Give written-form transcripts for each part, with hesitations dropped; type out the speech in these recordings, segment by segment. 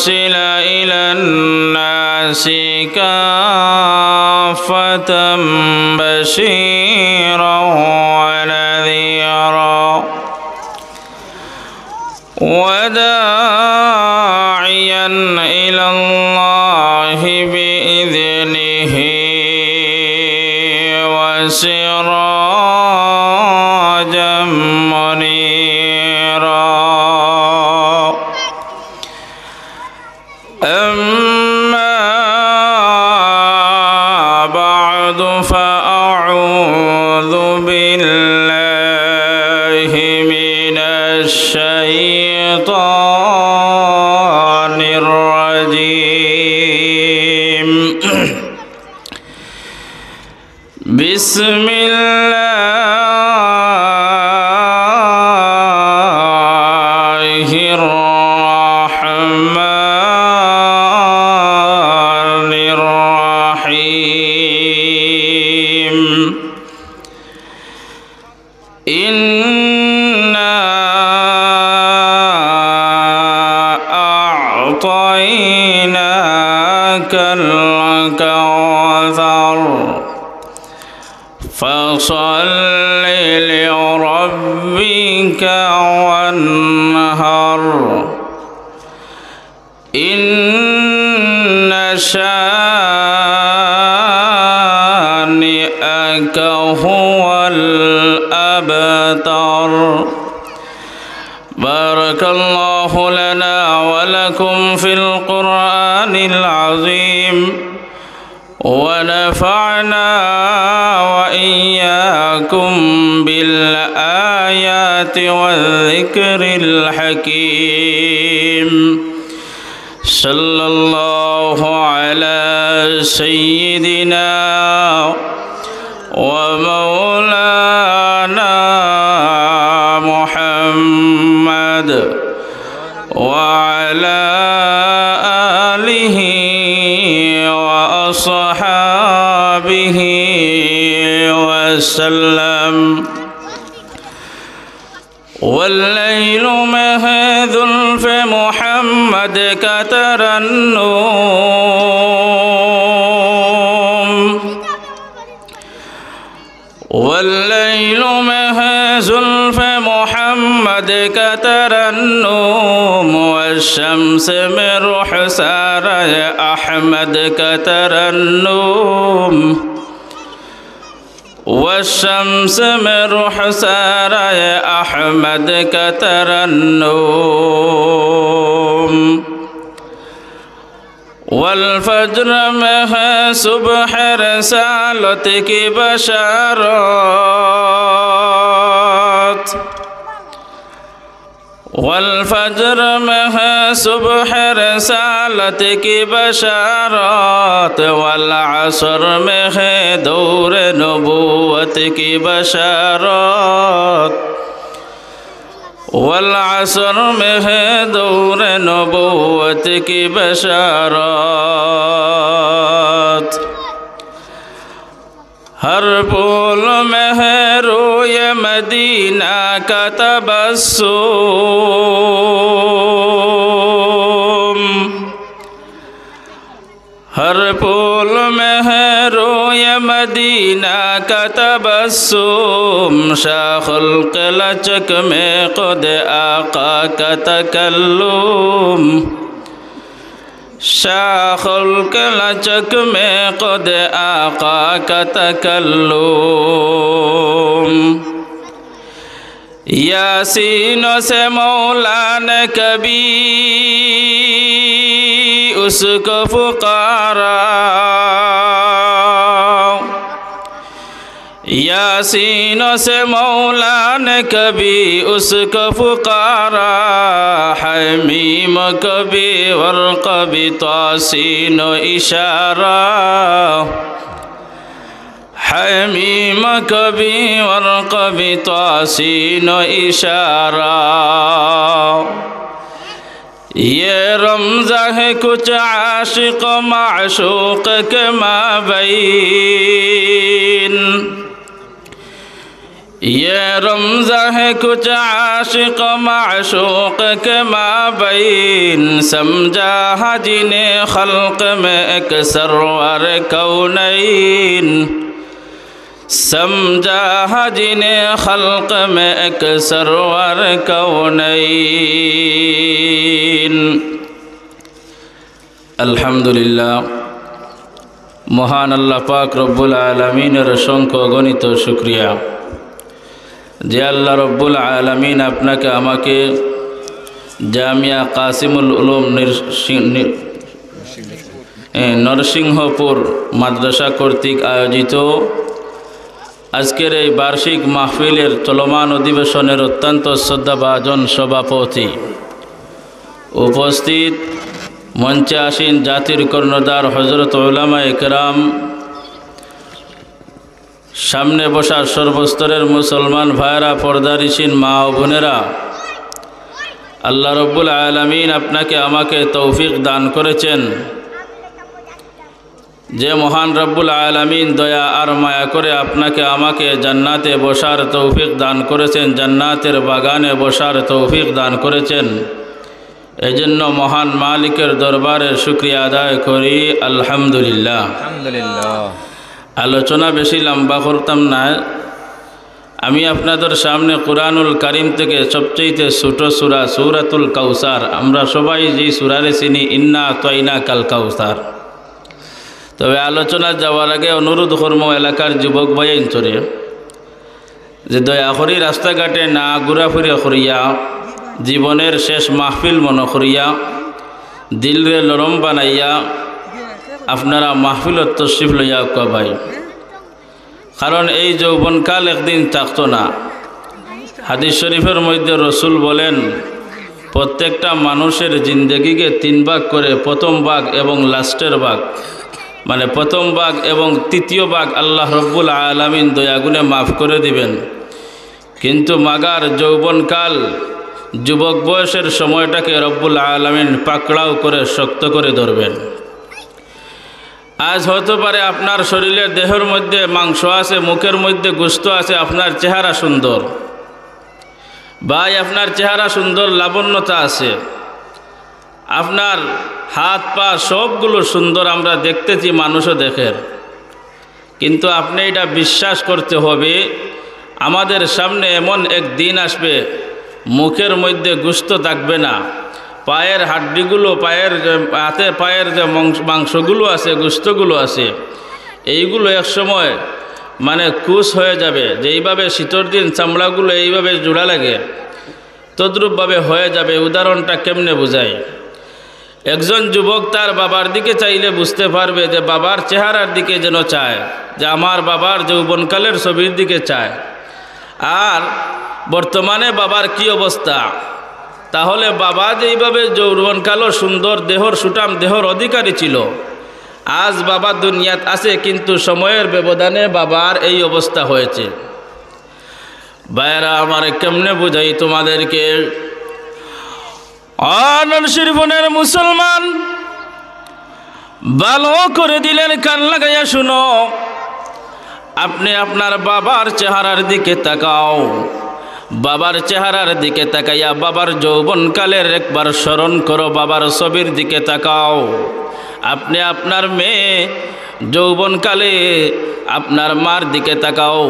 أرسل إلى الناس كافة بشيرا ونذيرا وداعيا إلى الله بإذنه وسراجا منيرا أما بعد فأعوذ بالله من الشيطان الرجيم بسم الله الرحمن الرحيم إنا أعطيناك الكوثر فصل لربك وانهر إن شانئك هو الأبتر. بارك الله لنا ولكم في القرآن العظيم ونفعنا وإياكم بالآيات والذكر الحكيم. صلى الله على سيدنا ومولانا محمد وعلى آله وأصحابه وسلم. والليل مه ذلف محمد كترنم والليل مه زلف محمد كترنم والشمس مرح سارة أحمد كترنم والشمس مرح سارة أحمد كترنم والفجر مه صبح رسالتك بشارات والفجر مه صبح رسالتك بشارات والعصر مه دور نبوتك بشارات والعصر مه دور نبوتك بشارات ہر پھول میں روئے مدینہ کا تبسم ہر پھول میں روئے مدینہ کا تبسم شاخ القلچک میں خود آقا کا تکلم شاخ القلچک میں خود آقا کا تکلم یاسینوں سے مولا نے کبھی اس کو پکارا یاسینوں سے مولا نے کبھی اس کو پکارا حمیم کبھی ورق بھی طاسین و اشارہ حمیم کبھی ورق بھی طاسین و اشارہ یہ رمزہ ہے کچھ عاشق و معشوق کے مابین ये रमज़ा है कुछ आशिक माशूक के माबैन, समझा हाजी ने खल्क में एक सरवर कौनैन, समझा हाजी ने खल्क में एक सरवर कौनैन। अल्हम्दुलिल्लाह, महान अल्लाह पाक रब्बुल आलमीनेर असंख्य गणित शुक्रिया যে আল্লাহ রব্বুল আলামিন আপনাকে আমাকে জামিয়া কাসিমুল উলুম নরসিংহপুর মাদ্রাসা কর্তৃক আয়োজিত আজকের এই বার্ষিক মাহফিলের চলমান অধিবেশনের অত্যন্ত শ্রদ্ধাভাজন সভাপতি, উপস্থিত মঞ্চে আসীন জাতির কর্ণধার হযরত উলামায়ে কেরাম, সামনে বসা সর্বস্তরের মুসলমান ভাইরা, পর্দারিসীন মা ও বোনেরা, আল্লাহ রব্বুল আলামিন আপনাকে আমাকে তৌফিক দান করেছেন। যে মহান রব্বুল আলামিন দয়া আর মায়া করে আপনাকে আমাকে জান্নাতে বসার তৌফিক দান করেছেন, জান্নাতের বাগানে বসার তৌফিক দান করেছেন, এজন্য মহান মালিকের দরবারে শুকরিয়া আদায় করি। আলহামদুলিল্লাহ। আলোচনা বেশি লম্বা করতাম না। আমি আপনাদের সামনে কুরআনুল কারীম থেকে সবচেয়ে ছোট সূরা সূরাতুল কাউসার, আমরা সবাই যে সূরারে চিনি, ইন্না আতাইনা কাল কাউসার। তবে আলোচনা যাওয়ার আগে অনুরোধ করব এলাকার যুবক ভাইয়ের চরে যে দয়া করে রাস্তাঘাটে না ঘোরাফেরা করিয়া, জীবনের শেষ মাহফিল মনে করিয়া, দিলরে নরম বানাইয়া আপনারা মাহফিলত তশরিফ লইয়া ভাই, কারণ এই যৌবনকাল একদিন থাকতো না। হাদিস শরীফের মধ্যে রসুল বলেন, প্রত্যেকটা মানুষের জিন্দগিকে 3 ভাগ করে, প্রথম ভাগ এবং লাস্টের ভাগ, মানে প্রথম ভাগ এবং তৃতীয় ভাগ আল্লাহ রব্বুল আলামিন দয়াগুণে মাফ করে দিবেন, কিন্তু মাগার যৌবনকাল, যুবক বয়সের সময়টাকে রব্বুল আলামিন পাকড়াও করে শক্ত করে ধরবেন। আজ হতে পারে আপনার শরীরের দেহের মধ্যে মাংস আছে, মুখের মধ্যে গোশত আছে, আপনার চেহারা সুন্দর, ভাই আপনার চেহারা সুন্দর, লাবণ্যতা আছে, আপনার হাত পা সবগুলো সুন্দর, আমরা দেখতেছি, মানুষও দেখেন, কিন্তু আপনি এটা বিশ্বাস করতে হবে, আমাদের সামনে এমন এক দিন আসবে মুখের মধ্যে গোশত থাকবে না, পায়ের হাড্ডিগুলো, হাতে পায়ের যে মাংসগুলো আছে, গোশতগুলো আছে, এইগুলো এক সময় মানে কুশ হয়ে যাবে। যেইভাবে শীতের দিন চামড়াগুলো এইভাবে জোড়া লাগে, তদ্রূপভাবে হয়ে যাবে। উদাহরণটা কেমনে বোঝায়? একজন যুবক তার বাবার দিকে চাইলে বুঝতে পারবে যে বাবার চেহারার দিকে যেন চায়, যে আমার বাবার যৌবনকালের ছবির দিকে চায়। আর বর্তমানে বাবার কি অবস্থা? তাহলে বাবা যেইভাবে যৌবনকালও সুন্দর, দেহর সুঠাম, দেহর অধিকারী ছিল, আজ বাবা দুনিয়াত আছে, কিন্তু সময়ের ব্যবধানে বাবার এই অবস্থা হয়েছে। ভাইরা আমার, কেমনে বুঝাই তোমাদেরকে? নরসিংহপুরের মুসলমান, ভালো করে দিলেন কান লাগাইয়া শুনো। আপনি আপনার বাবার চেহারার দিকে তাকাও, বাবার চেহারার দিকে তাকাইয়া বাবার যৌবনকালের একবার স্মরণ করো, বাবার ছবির দিকে তাকাও। আপনি আপনার মেয়ে যৌবনকালে আপনার মার দিকে তাকাও,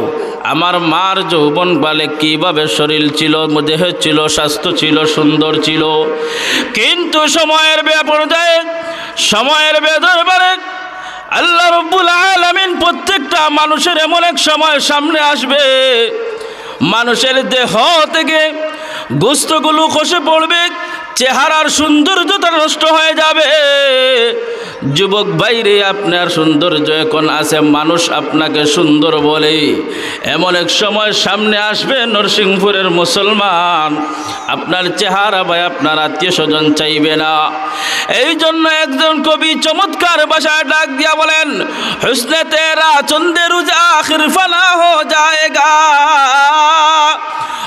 আমার মার যৌবনকালে কীভাবে শরীর ছিল, দেহ ছিল, স্বাস্থ্য ছিল, সুন্দর ছিল, কিন্তু সময়ের পর্যায়ে, সময়ের দরবারে আল্লাহ রব্বুল আলামিন প্রত্যেকটা মানুষের এমন এক সময় সামনে আসবে, মানুষের দেহ থেকে গোশতগুলো খসে পড়বে, চেহারার সৌন্দর্যতা নষ্ট হয়ে যাবে। যুবক ভাইরে, আপনার সৌন্দর্য এখন আছে, মানুষ আপনাকে সুন্দর বলে, এমন এক সময় সামনে আসবে নরসিংহপুরের মুসলমান, আপনার চেহারা ভাই আপনার আত্মীয় স্বজন চাইবে না। এই জন্য একজন কবি চমৎকার ভাষায় ডাক দিয়া বলেন, হুসনে তেরা চন্দে রুজা আখির ফানা হো যায়েগা,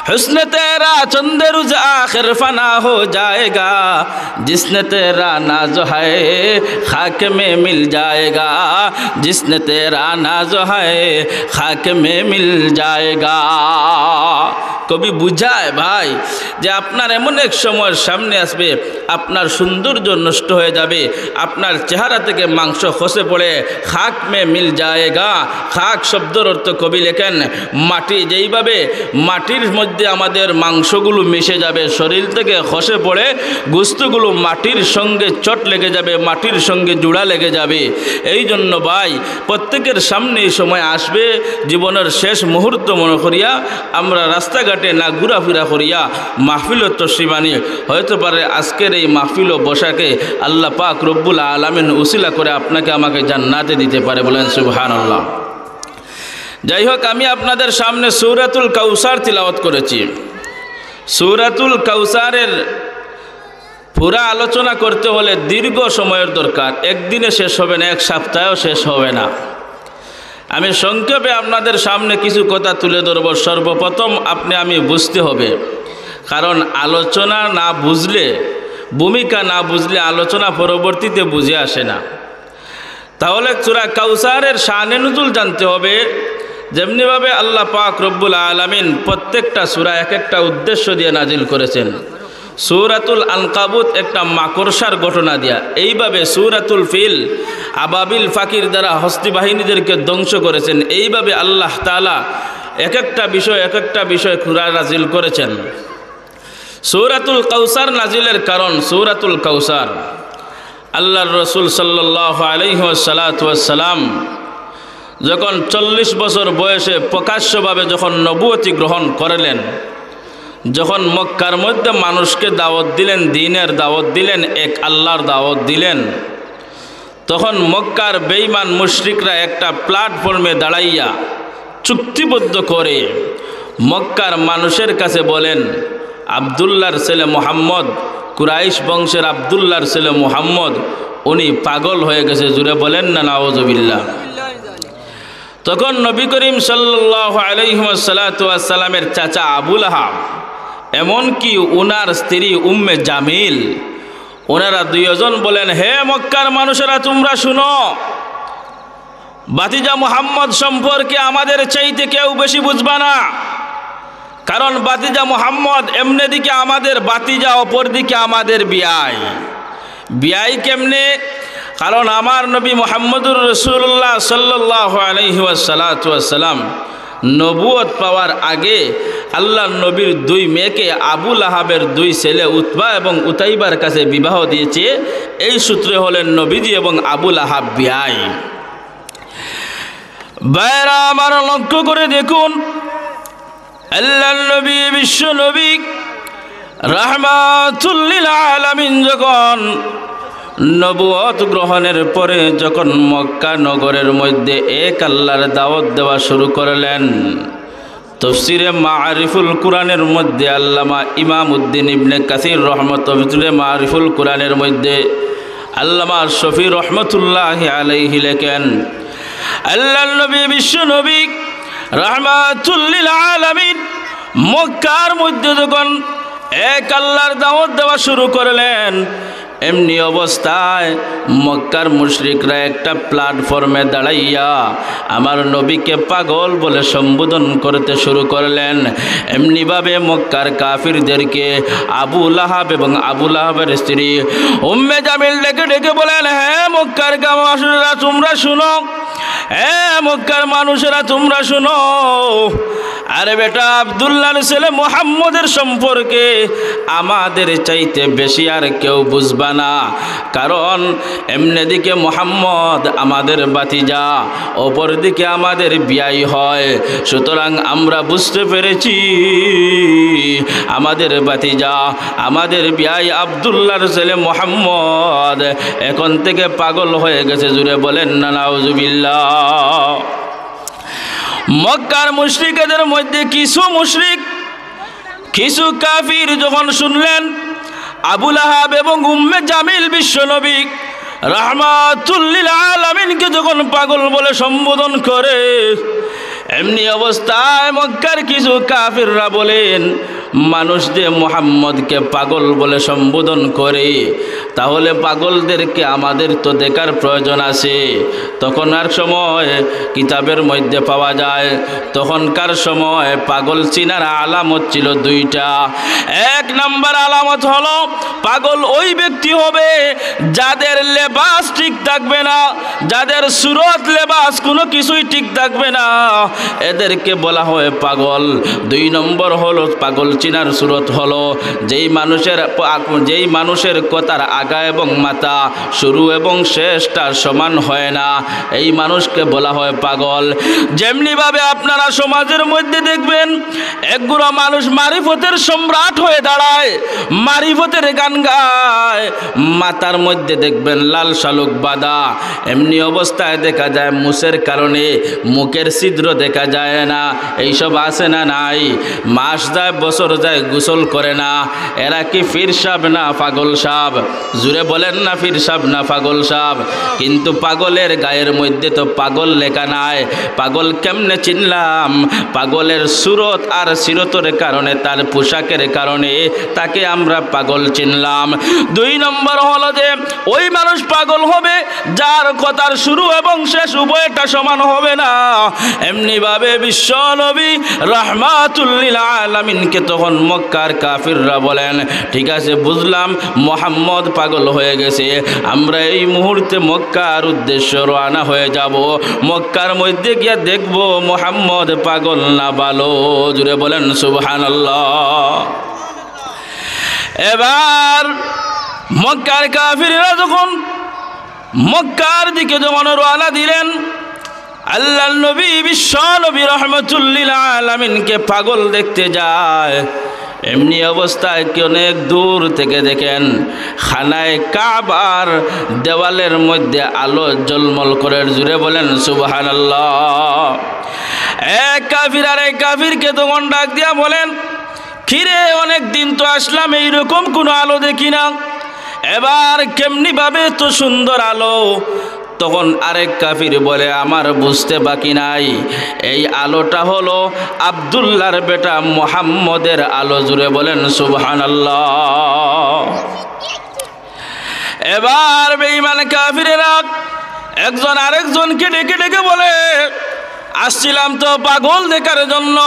हुस्न तेरा चंद रुज आखिर फना हो जाएगा, जिसने तेरा नाज है खाक में मिल जाएगा, जिसने तेरा नाज है खाक में मिल जाएगा। কবি বুঝায় ভাই যে আপনার এমন এক সময়ের সামনে আসবে আপনার সৌন্দর্য নষ্ট হয়ে যাবে, আপনার চেহারা থেকে মাংস খসে পড়ে খাক মে মিল যায়গা। খাক শব্দের অর্থ কবি লেখেন মাটি, যেইভাবে মাটির মধ্যে আমাদের মাংসগুলো মিশে যাবে, শরীর থেকে খসে পড়ে গোস্তগুলো মাটির সঙ্গে চট লেগে যাবে, মাটির সঙ্গে জোড়া লেগে যাবে। এই জন্য ভাই প্রত্যেকের সামনে এই সময় আসবে, জীবনের শেষ মুহূর্ত মনে করিয়া আমরা রাস্তাঘাট না ঘোরাফেরা করিয়া মাহফিল তশরিফানি হয়তো পারে আজকের এই মাহফিল ও বসাকে আল্লাহ পাক রব্বুল আলামিন উসিলা করে আপনাকে আমাকে জান্নাতে দিতে পারে, বলেন সুবহানাল্লাহ। যাই হোক, আমি আপনাদের সামনে সূরাতুল কাউসার তিলাওয়াত করেছি। সূরাতুল কাউসারের পুরা আলোচনা করতে হলে দীর্ঘ সময়ের দরকার, একদিনে শেষ হবে না, এক সপ্তাহেও শেষ হবে না। আমি সংক্ষেপে আপনাদের সামনে কিছু কথা তুলে ধরব। সর্বপ্রথম আমি বুঝতে হবে, কারণ আলোচনা না বুঝলে, ভূমিকা না বুঝলে আলোচনা পরবর্তীতে বুঝে আসে না। তাহলে সূরা কাউসারের শানে নুজুল জানতে হবে। যেমনিভাবে আল্লাহ পাক রব্বুল আলামিন প্রত্যেকটা সূরা এক একটা উদ্দেশ্য দিয়ে নাজিল করেছেন। সূরাতুল আনকাবুত একটা মাকড়সার ঘটনা দিয়া, এইভাবে সূরাতুল ফিল আবাবিল ফাকির দ্বারা হস্তি বাহিনীদেরকে ধ্বংস করেছেন। এইভাবে আল্লাহ তাআলা এক একটা বিষয় কুরআন নাজিল করেছেন। সূরাতুল কাউসার নাজিলের কারণ, সূরাতুল কাউসার আল্লাহর রাসূল সাল্লাল্লাহু আলাইহি ওয়াসাল্লাম যখন 40 বছর বয়সে প্রকাশ্যভাবে যখন নবুয়তি গ্রহণ করলেন, যখন মক্কার মধ্যে মানুষকে দাওয়াত দিলেন, দ্বীনের দাওয়াত দিলেন, এক আল্লাহর দাওয়াত দিলেন, তখন মক্কার বেঈমান মুশরিকরা একটা প্ল্যাটফর্মে দাঁড়াইয়া চুক্তিবদ্ধ করে মক্কার মানুষের কাছে বলেন, আব্দুল্লাহর ছেলে মুহাম্মদ, কুরাইশ বংশের আব্দুল্লাহর ছেলে মুহাম্মদ উনি পাগল হয়ে গেছে। জুড়ে বলেন না নাউযুবিল্লাহ। তখন নবী করিম সাল্লাল্লাহু আলাইহি ওয়াসাল্লামের চাচা আবু লাহাব, এমনকি ওনার স্ত্রী উম্মে জামিল, ওনারা দুইজন বলেন, হে মক্কার মানুষেরা তোমরা শুনো, ভাতিজা মুহাম্মদ সম্পর্কে আমাদের চাইতে কেউ বেশি বুঝবা না। কারণ ভাতিজা মুহাম্মদ এমনি দিকে আমাদের ভাতিজা, অপর দিকে আমাদের বিয়াই কেমনে? কারণ আমার নবী মুহাম্মদুর রাসূলুল্লাহ সাল্লাল্লাহু আলাইহি ওয়াসাল্লাম নবুয়ত পাওয়ার আগে আল্লাহর নবীর দুই মেয়েকে আবু লাহাবের দুই ছেলে উতবা এবং উতাইবার কাছে বিবাহ দিয়েছে। এই সূত্রে হলেন নবীজি এবং আবু লাহাব বিয়াই। ভাইরা আমার, লক্ষ্য করে দেখুন, আল্লাহর নবী, বিশ্ব নবী রাহমাতুল লিল আলামিন যখন নবুয়ত গ্রহণের পরে যখন মক্কা নগরের মধ্যে এক আল্লাহর দাওয়াত দেওয়া শুরু করলেন, তাফসীরে মাআরিফুল কুরআনের মধ্যে আল্লামা ইমাম উদ্দিন ইবনে কাসির রহমতুল্লাহ মাআরিফুল কুরআনের মধ্যে আল্লামা শফি রহমতুল্লাহি আলাইহি লেখেন, আল্লাহর নবী, বিশ্ব নবী রাহমাতুল লিল আলামিন মক্কার মধ্যে যখন এক আল্লাহর দাওয়াত দেওয়া শুরু করলেন, এমনি অবস্থায় মক্কার মুশরিকরা একটা প্ল্যাটফর্মে দাঁড়াইয়া আমার নবীকে পাগল বলে সম্বোধন করতে শুরু করলেন। এমনিভাবে মক্কার কাফিরদেরকে আবু লাহাব এবং আবু লাহাবের স্ত্রী উম্মে জামিল ডেকে ডেকে বলেন, হ্যাঁ মক্কার মানুষেরা তোমরা শুনো, হ্যাঁ মক্কার মানুষেরা তোমরা শুনো, আরে বেটা আব্দুল্লাহর ছেলে মুহাম্মদের সম্পর্কে আমাদের চাইতে বেশি আর কেউ বুঝবা না। কারণ এমনি দিকে মুহাম্মদ আমাদের ভাতিজা, অপর দিকে আমাদের বিয়াই হয়। সুতরাং আমরা বুঝতে পেরেছি আমাদের ভাতিজা, আমাদের বিয়াই আব্দুল্লাহর ছেলে মুহাম্মদ এখন থেকে পাগল হয়ে গেছে। জুড়ে বলেন না নাউযুবিল্লাহ। মক্কার মুশরিকদের মধ্যে কিছু কাফির যখন শুনলেন আবু লাহাব এবং উম্মে জামিল বিশ্বনবী রাহমাতুল লিল আলামিনকে যখন পাগল বলে সম্বোধন করে, এমনি অবস্থায় মক্কার কিছু কাফিররা বলেন, মানুষ যে মুহাম্মদকে পাগল বলে সম্বোধন করে, তাহলে পাগলদেরকে আমাদের তো দেখার প্রয়োজন আছে। তখনকার সময় কিতাবের মধ্যে পাওয়া যায়, তখনকার সময় পাগল চিনার আলামত ছিল দুইটা। এক নম্বর আলামত হলো পাগল ওই ব্যক্তি হবে যাদের লেবাস ঠিক থাকবে না, যাদের সুরত লেবাস কোনো কিছুই ঠিক থাকবে না, এদেরকে বলা হয় পাগল। দুই নম্বর হলো পাগল চিনার সুরত হলো যেই মানুষের কথার আগা এবং মাথা, শুরু এবং শেষটা সমান হয় না, এই মানুষকে বলা হয় পাগল। যেমনিভাবে আপনারা সমাজের মধ্যে দেখবেন একগুলো মানুষ মারিফতের সম্রাট হয়ে দাঁড়ায়, মারিফতের গান গায়, মাথার মধ্যে দেখবেন লাল শালুক বাঁধা। এমনি অবস্থায় দেখা যায় মুসের কারণে মুখের ছিদ্র দেখা যায় না। এইসব আছে না নাই? মাস যায় বছর যায় গোসল করে না। এরা কি ফির সাব না পাগল সাব? জুড়ে বলেন না ফির সাব না পাগল সাব? কিন্তু পাগলের গায়ের মধ্যে তো পাগল লেখা নাই। পাগল কেমনে চিনলাম? পাগলের সুরত আর সিরতের কারণে, তার পোশাকের কারণে তাকে আমরা পাগল চিনলাম। দুই নম্বর হলো যে ওই মানুষ পাগল হবে যার কথার শুরু এবং শেষ উভয়টা সমান হবে না। এমনিভাবে বিশ্ব নবী রাহমাতুল লিল আলামিনকে তখন মক্কার কাফিররা বলেন, ঠিক আছে বুঝলাম মুহাম্মদ পাগল হয়ে গেছে, আমরা এই মুহূর্তে মক্কার উদ্দেশ্য রওনা হয়ে যাব। মক্কার মধ্যে গিয়ে দেখব মুহাম্মদ পাগল না ভালো। জুড়ে বলেন সুবহানাল্লাহ। এবার মক্কার কাফিররা যখন মক্কার দিকে যখন রওনা দিলেন, আল্লাহর নবী বিশ্ব নবী রাহমাতুল লিল আলামিনকে পাগল দেখতে যায়। এমনি অবস্থায় কি অনেক দূর থেকে দেখেন খানায় কাবার দেওয়ালের মধ্যে আলো জলমল করে। জুড়ে বলেন সুবহানাল্লাহ। এক কাফির আর এক কাফিরকে তখন ডাক দিয়া বলেন, কিরে অনেক দিন তো আসলাম, এইরকম কোনো আলো দেখি না, এবার কেমনি ভাবে তো সুন্দর আলো? তখন আরেক কাফির বলে, আমার বুঝতে বাকি নাই, এই আলোটা হলো আব্দুল্লাহর বেটা মুহাম্মদের আলো। জুড়ে বলেন সুবহানাল্লাহ। এবার বেঈমান কাফিরেরা একজন আরেকজনকে ডেকে ডেকে বলে, আসছিলাম তো পাগল দেখার জন্য,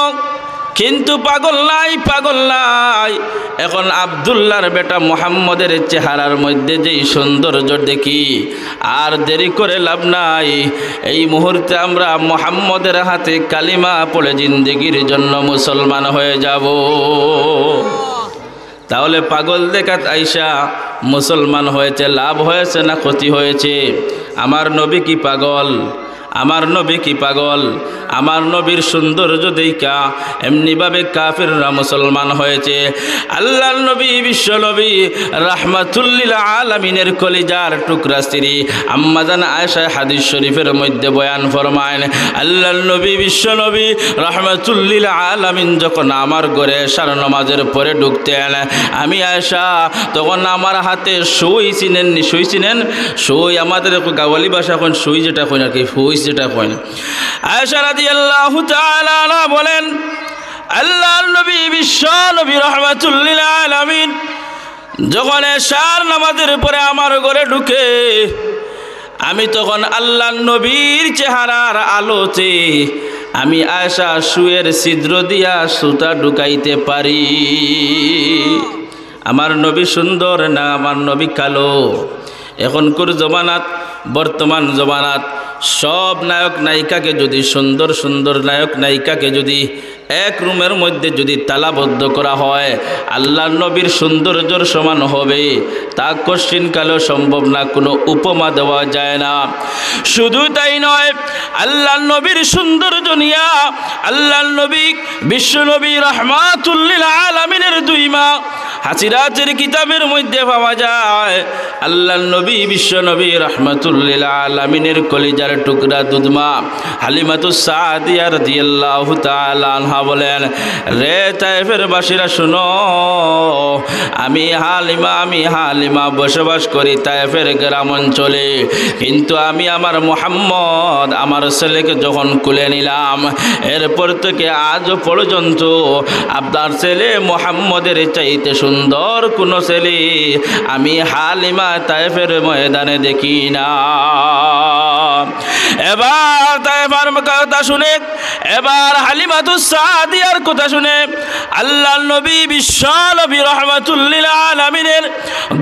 কিন্তু পাগল নাই, পাগল নাই। এখন আব্দুল্লাহর বেটা মুহাম্মদের চেহারার মধ্যে যেই সৌন্দর্য দেখি, আর দেরি করে লাভ নাই, এই মুহূর্তে আমরা মুহাম্মদের হাতে কালিমা পড়ে জিন্দেগির জন্য মুসলমান হয়ে যাব। তাহলে পাগল দেখাত আইসা মুসলমান হয়েছে, লাভ হয়েছে না ক্ষতি হয়েছে? আমার নবী কি পাগল? আমার নবী কি পাগল? আমার নবীর সৌন্দর্য দেখা এমনিভাবে কাফিররা মুসলমান হয়েছে। আল্লাহর নবী বিশ্ব নবী রাহমাতুল লিল আলামিনের কলিজার টুকরা স্ত্রী আম্মা জান আয়েশা হাদিস শরীফের মধ্যে বয়ান ফরমায়েন, আল্লাহর নবী বিশ্ব নবী রাহমাতুল লিল আলামিন যখন আমার ঘরে এশার নামাজের পরে ঢুকতেন, আমি আয়েশা তখন আমার হাতে সুই চিনেননি, সুই চিনেন? সুই আমাদের গাওয়ালি ভাষা এখন সুই যেটা কই নাকি, ফুই যেটা কই। আয়েশা রাদিয়াল্লাহু তাআলা আনহা বলেন, আল্লাহর নবী বিশ্ব নবী রাহমাতুল লিল আলামিন যখন এশার নামাজের পরে আমার ঘরে ঢুকে, আমি তখন আল্লাহর নবীর চেহারার আলোতে আমি আয়েশা শুয়ের ছিদ্র দিয়া সুতা ঢুকাইতে পারি। আমার নবী সুন্দর না আমার নবী কালো? এখনকার জমানাত, বর্তমান জমানাত সব নায়ক নায়িকাকে যদি সুন্দর সুন্দর নায়ক নায়িকাকে যদি এক রুমের মধ্যে যদি তালাবদ্ধ করা হয়, আল্লাহর নবীর সৌন্দর্যর সমান হবে তা কোশ্চিনকালেও সম্ভব না, কোনো উপমা দেওয়া যায় না। শুধু তাই নয়, আল্লাহর নবীর সৌন্দর্য নিয়া আল্লাহর নবী বিশ্ব নবী রাহমাতুল লিল আলামিনের দুই মা হাসিরাতের কিতাবের মধ্যে পাওয়া যায়, আল্লাহর নবী বিশ্ব নবী রাহমাতুল লিল আলামিনের কলিজার টুকরা দুধমা হালিমাতুস সাদিয়া রাদিয়াল্লাহু তাআলা আনহা বলেন, রে তায়েফের বাসীরা শুনো, আমি হালিমা বসবাস করি তায়েফের গ্রাম অঞ্চলে, কিন্তু আমি আমার মুহাম্মদ আমার ছেলেকে যখন কুলে নিলাম, এরপর থেকে আজ পর্যন্ত আপনার ছেলে মুহাম্মদের চাইতে সুন্দর কোনো ছেলে আমি হালিমা তায়েফের ময়দানে দেখি না। এবার তায়েফের কথা শুনে, এবার হালিমাতুস সাদিয়ার কথা শুনে আল্লাহর নবী বিশ্ব নবী রাহমাতুল লিল আলামিনের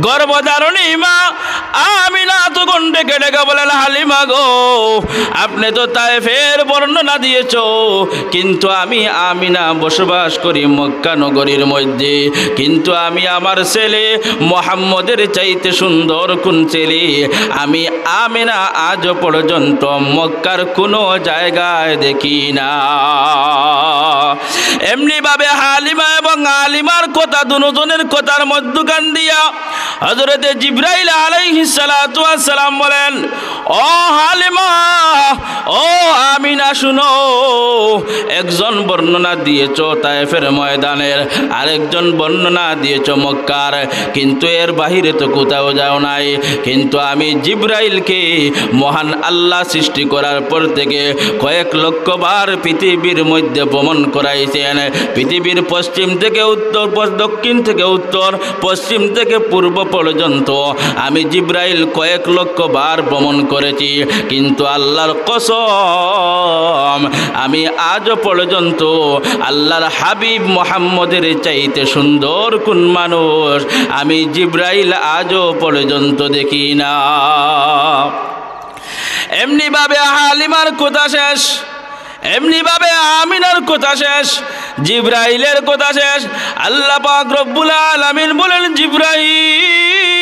গর্ভধারিণী মা আমিনা তখন ডেকে ডেকে বলেন, হালিমা গো, আপনি তো তায়েফের বর্ণনা দিয়েছ, কিন্তু আমি আমিনা বসবাস করি মক্কা নগরীর মধ্যে, কিন্তু আমি আমার ছেলে মুহাম্মদের চাইতে সুন্দর কোন ছেলে আমি আমিনা আজ পর্যন্ত মক্কার কোনো জায়গায় দেখি না। এমনিভাবে হালিমা এবং আলিমার কথা দুজনের কথার মধ্যখান দিয়া হযরতে জিবরাইল আলাইহিস সালাতু ওয়াস সালাম বলেন, ও হালিমা, ও আমিনা শুনো, একজন বর্ণনা দিয়েছ তায়েফের ময়দানের, আরেকজন বর্ণনা দিয়েছ মক্কার, কিন্তু এর বাহিরে তো কোথাও যাও নাই। কিন্তু আমি জিবরাইলকে মহান আল্লাহ সৃষ্টি করার পর থেকে কয়েক লক্ষ বার পৃথিবীর মধ্যে ভ্রমণ করাইছেন। পৃথিবীর পশ্চিম থেকে উত্তর, দক্ষিণ থেকে উত্তর, পশ্চিম থেকে পূর্ব পর্যন্ত আমি জিবরাইল কয়েক লক্ষ বার ভ্রমণ করেছি, কিন্তু আল্লাহর কসম আমি আজ পর্যন্ত আল্লাহর হাবিব মুহাম্মদের চাইতে সুন্দর কোন মানুষ আমি জিবরাইল আজও পর্যন্ত দেখি না। এমনিভাবে হালিমার কথা শেষ, এমনিভাবে আমিনার কথা শেষ, জিবরাইলের কথা শেষ। আল্লাহ পাক রব্বুল আলামিন বলেন, জিবরাইল,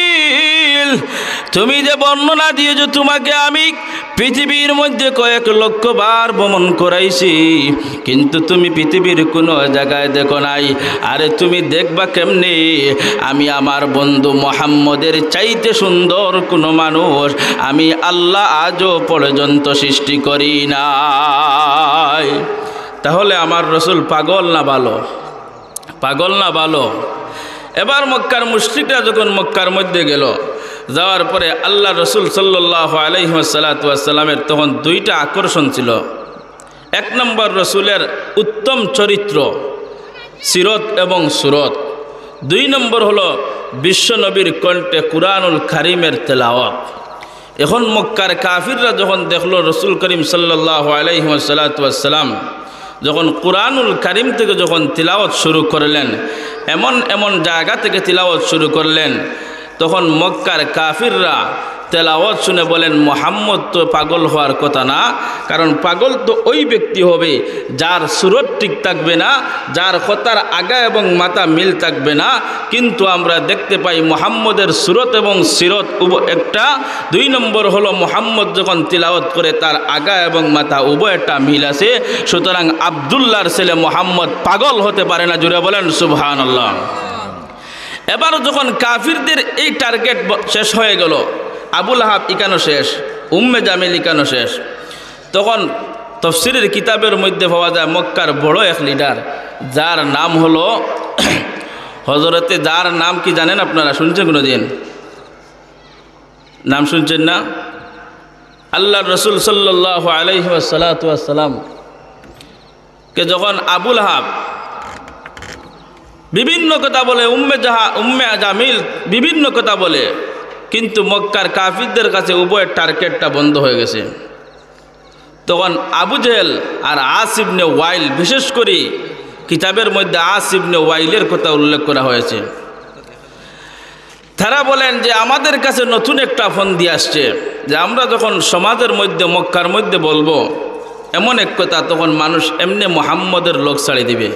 তুমি যে বর্ণনা দিয়েছো, তোমাকে আমি পৃথিবীর মধ্যে কয়েক লক্ষ বার ভ্রমণ করাইছি, কিন্তু তুমি পৃথিবীর কোনো জায়গায় দেখো নাই। আরে তুমি দেখবা কেমনে? আমি আমার বন্ধু মুহাম্মদের চাইতে সুন্দর কোনো মানুষ আমি আল্লাহ আজও পর্যন্ত সৃষ্টি করি নাই। তাহলে আমার রসুল পাগল না ভালো? পাগল না ভালো? এবার মক্কার মুশরিকরা যখন মক্কার মধ্যে গেল, যাওয়ার পরে আল্লাহ রসুল সাল্লাল্লাহু আলাইহি ওয়াসাল্লামের তখন দুইটা আকর্ষণ ছিল। এক নম্বর রসুলের উত্তম চরিত্র, সিরত এবং সুরত। দুই নম্বর হলো বিশ্বনবীর কণ্ঠে কুরআনুল কারীমের তেলাওয়াত। এখন মক্কার কাফিররা যখন দেখলো রসুল করিম সাল্লাল্লাহু আলাইহি ওয়াসাল্লাম যখন কুরআনুল কারীম থেকে যখন তিলাওয়াত শুরু করলেন, এমন এমন জায়গা থেকে তিলাওয়াত শুরু করলেন, তখন মক্কার কাফিররা তেলাওয়াত শুনে বলেন, মুহাম্মদ তো পাগল হওয়ার কথা না, কারণ পাগল তো ওই ব্যক্তি হবে যার সুরত ঠিক থাকবে না, যার কথার আগা এবং মাথা মিল থাকবে না। কিন্তু আমরা দেখতে পাই মুহাম্মদের সুরত এবং সিরত একটা। দুই নম্বর হলো মুহাম্মদ যখন তিলাওয়াত করে তার আগা এবং মাথা উভয়টা মিল আছে। সুতরাং আব্দুল্লাহর ছেলে মুহাম্মদ পাগল হতে পারে না। জুড়ে বলেন সুবহানাল্লাহ। এবার যখন কাফিরদের এই টার্গেট শেষ হয়ে গেল, আবুল আহাব ইকানো শেষ, উম্মে জামিল ইকানো শেষ, তখন তাফসীরের কিতাবের মধ্যে পাওয়া যায় মক্কার বড় এক লিডার, যার নাম হলো হযরতে, যার নাম কি জানেন আপনারা? শুনছেন কোনো দিন? নাম শুনছেন না? আল্লাহ রসুল সাল্লাল্লাহু আলাইহি ওয়াসাল্লাম কে যখন আবুল আহাব বিভিন্ন কথা বলে, উম্মে জামিল বিভিন্ন কথা বলে, কিন্তু মক্কার কাফিরদের কাছে উভয়ের টার্গেটটা বন্ধ হয়ে গেছে। তখন আবু জেহেল আর আস ইবনে ওয়াইল, বিশেষ করে কিতাবের মধ্যে আস ইবনে ওয়াইলের কথা উল্লেখ করা হয়েছে, তারা বলেন যে আমাদের কাছে নতুন একটা ফোন দিয়ে আসছে যে আমরা যখন সমাজের মধ্যে মক্কার মধ্যে বলবো এমন এক কথা, তখন মানুষ এমনি মুহাম্মদের লোক ছাড়ি দিবে।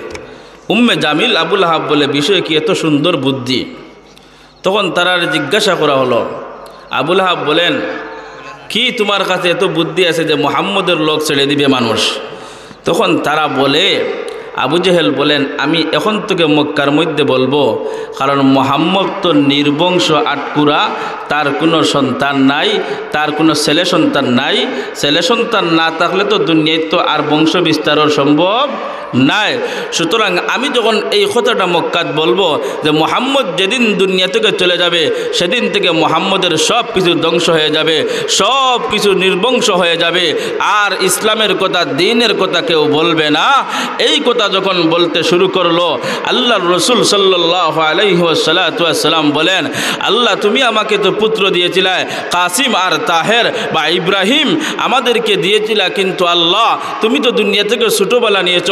উম্মে জামিল আবুল আহাব বলে, বিষয় কি এত সুন্দর বুদ্ধি? তখন তারা জিজ্ঞাসা করা হলো, আবুল আহাব বলেন, কি তোমার কাছে এত বুদ্ধি আছে যে মুহাম্মদের লোক ছেড়ে দিবে মানুষ? তখন তারা বলে, আবু জেহেল বলেন, আমি এখন থেকে মক্কার মধ্যে বলবো, কারণ মুহাম্মদ তো নির্বংশ আটকুরা, তার কোনো সন্তান নাই, তার কোনো ছেলে সন্তান নাই। ছেলে সন্তান না থাকলে তো দুনিয়ায় তো আর বংশ বিস্তারও সম্ভব নাই। সুতরাং আমি যখন এই কথাটা মক্কাত বলবো যে মুহাম্মদ যেদিন দুনিয়া থেকে চলে যাবে সেদিন থেকে মুহাম্মদের সব কিছু ধ্বংস হয়ে যাবে, সব কিছু নির্বংশ হয়ে যাবে, আর ইসলামের কথা দ্বীনের কথা কেউ বলবে না। এই কথা যখন বলতে শুরু করলো, আল্লাহর রসুল সাল্লাল্লাহু আলাইহি ওয়াসাল্লাম বলেন, আল্লাহ তুমি আমাকে তো পুত্র দিয়েছিলে কাসিম আর তাহের বা ইব্রাহিম আমাদেরকে দিয়েছিলা, কিন্তু আল্লাহ তুমি তো দুনিয়া থেকে ছোটোবেলা নিয়েছ।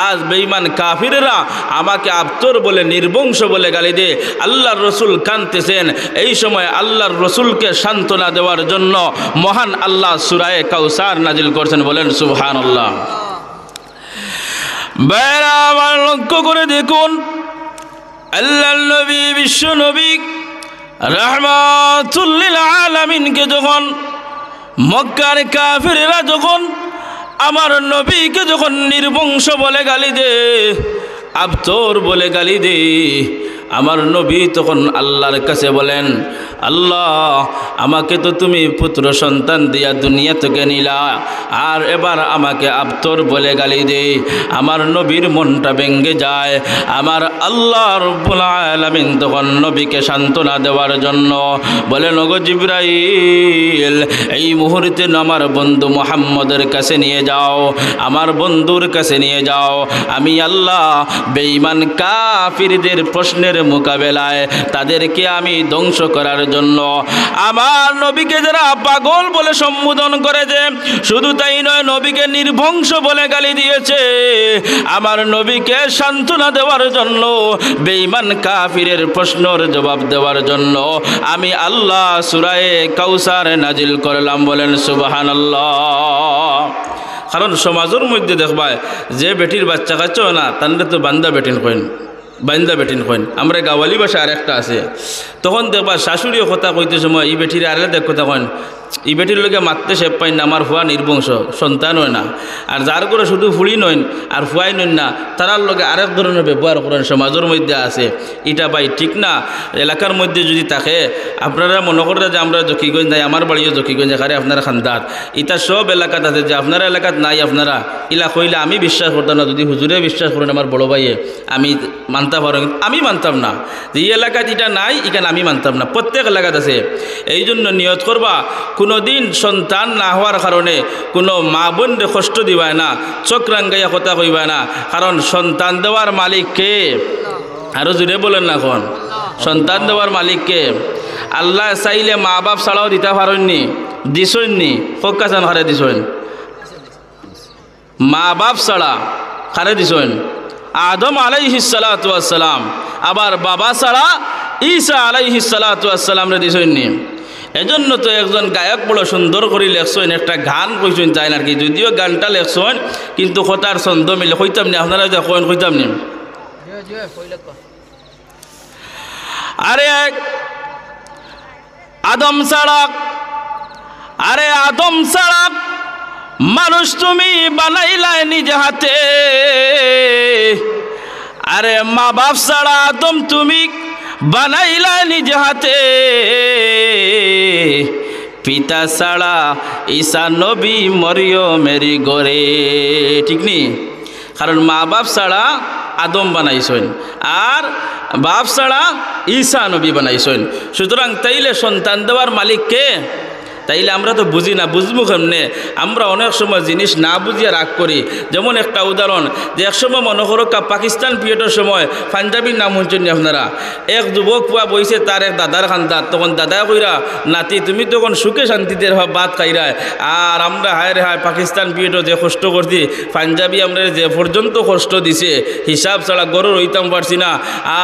আজ বেঈমান কাফিরেরা আমাকে আবতর বলে নির্বংশ বলে গালি দে। আল্লাহর রসুল কাঁদতেছেন। এই সময় আল্লাহর রসুলকে সান্ত্বনা দেওয়ার জন্য মহান আল্লাহ সূরা কাউসার নাজিল করছেন। বলেন সুবহানাল্লাহ। বাইরা আমার লক্ষ্য করে দেখুন, আল্লাহর নবী বিশ্ব নবী রাহমাতুল লিল আলামিনকে যখন মক্কার কাফিরেরা যখন আমার নবীকে যখন নির্বংশ বলে গালি দে, আবতর বলে গালি দে, আমার নবী তখন আল্লাহর কাছে বলেন, আল্লাহ আমাকে তো তুমি পুত্র সন্তান দিয়া দুনিয়া থেকে নিলা, আর এবার আমাকে আবতর বলে গালি দে। আমার নবীর মনটা ভেঙে যায়। আমার আল্লাহ রব্বুল আলামিন তখন নবীকে সান্ত্বনা দেওয়ার জন্য বলেন, ওগো জিবরাইল এই মুহূর্তে আমার বন্ধু মুহাম্মদের কাছে নিয়ে যাও, আমার বন্ধুর কাছে নিয়ে যাও। আমি আল্লাহ বেঈমান কাফিরদের প্রশ্নের মোকাবেলায় তাদেরকে আমি ধ্বংস করার জন্য আমার নবীকে যারা পাগল বলে সম্বোধন করেছে, শুধু তাই নয় নবীকে নির্বংশ বলে গালি দিয়েছে, আমার নবীকে সান্ত্বনা দেওয়ার জন্য, বেঈমান কাফিরের প্রশ্নের জবাব দেওয়ার জন্য আমি আল্লাহ সূরা কাউসার নাজিল করলাম। বলেন সুবহানাল্লাহ। কারণ সমাজের মধ্যে দেখবায় যে বেটির বাচ্চা কাচ্চা না তাদের তো বান্দা বেটিন কইন, বান্দা বেটিন কইন। আমরা গাওয়ালি ভাষা আর একটা আছে, তখন দেখবা শাশুড়িও কথা কইতে সময় এই বেটির আরে দেখ কথা কইন, এই বেটির লোকে মারতে সে পাই না, আমার ফুয়া নির্বংশ সন্তান হয় না। আর যার করে শুধু ফুড়ি নইন আর ফুয়াই নইন না, তারার লোকে আরেক ধরনের ব্যবহার করেন সমাজের মধ্যে আছে। এটা ভাই ঠিক না। এলাকার মধ্যে যদি থাকে আপনারা মনে করেন যে আমরা জকিগঞ্জ নাই, আমার বাড়িও জকিগঞ্জ, এখানে আপনারা খান্দাত, এটা সব এলাকাত আছে, যে আপনারা এলাকাত নাই আপনারা ইলা কইলে আমি বিশ্বাস করতাম না। যদি হুজুরে বিশ্বাস করেন আমার বড় ভাইয়ে আমি মানতে পারো, আমি মানতাম না যে এই এলাকাত এটা নাই, এখানে আমি মানতাম না। প্রত্যেক এলাকাত আছে। এই জন্য নিয়ত করবা কোনো দিন সন্তান না হওয়ার কারণে কোনো মা বোনরে কষ্ট দিবায় না, চোখ রাঙ্গাইয়া কথা কইবায় না। কারণ সন্তান দেওয়ার মালিক কে? আরো জুড়ে বলেন না। এখন সন্তান দেওয়ার মালিক কে? আল্লাহ চাইলে মা বাপ ছাড়াও দিতে পারেননি, দিছইননি, ফকাসান হারে দিছইন। মা বাপ ছাড়া হারে দিছইন আদম আলাইহিস সালাতু ওয়াস সালাম, আবার বাবা ছাড়া ঈসা আলাইহিস সালাতু ওয়াস সালাম রে দিছইননি। এজন্য তো একজন গায়ক বড় সুন্দর করে লেখছেন, একটা গান কইছেন চাই না আর কি, যদিও গানটা লেখছেন কিন্তু কথার ছন্দ মিলে কইতাম নি, আপনারা দেখেন কইতাম নি। আরে আদম ছাড়া, আরে আদম ছাড়া মানুষ তুমি বানাইলাই নিজ হাতে, আরে মা বাপ ছাড়া আদম তুমি বানাইলা নিজ হাতে, পিতা ছাড়া ঈসা নবী মরিয়মের গরে। ঠিক নি? কারণ মা বাপ ছাড়া আদম বানাইছেন আর বাপ ছাড়া ঈসা নবী বানাইছেন। সুতরাং তাইলে সন্তান দেওয়ার মালিক কে? তাইলে আমরা তো বুঝি না, বুঝবো কেমনে? আমরা অনেক সময় জিনিস না বুঝিয়ে রাগ করি। যেমন একটা উদাহরণ, যে একসময় মনে করো পাকিস্তান পিরিয়ডের সময় পাঞ্জাবির নাম শুনছেন আপনারা, এক যুবক পুয়া বইছে তার এক দাদার খান্দাত, তখন দাদা কইরা নাতি তুমি তখন সুখে শান্তিতে ভাত খাইরায়, আর আমরা হায় রে হায় পাকিস্তান পিরিয়ডও যে কষ্ট করছি, পাঞ্জাবি আমরা যে পর্যন্ত কষ্ট দিছে হিসাব ছাড়া গরু রইতাম পারছি না,